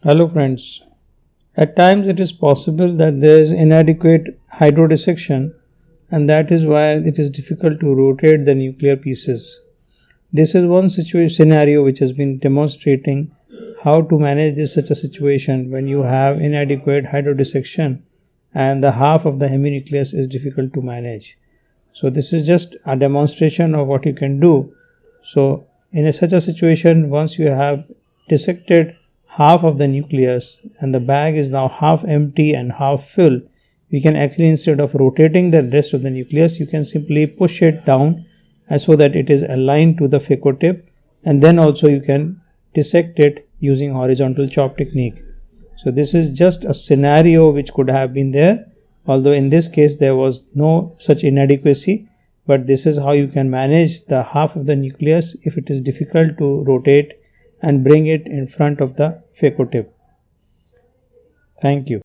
Hello friends. At times it is possible that there is inadequate hydro-dissection, and that is why it is difficult to rotate the nuclear pieces. This is one scenario which has been demonstrating how to manage such a situation when you have inadequate hydro-dissection and the half of the heminucleus is difficult to manage. So this is just a demonstration of what you can do. So in such a situation, once you have dissected half of the nucleus and the bag is now half empty and half full, we can actually, instead of rotating the rest of the nucleus, you can simply push it down so that it is aligned to the phaco tip, and then also you can dissect it using horizontal chop technique. So this is just a scenario which could have been there, although in this case there was no such inadequacy, but this is how you can manage the half of the nucleus if it is difficult to rotate and bring it in front of the phaco tip. Thank you.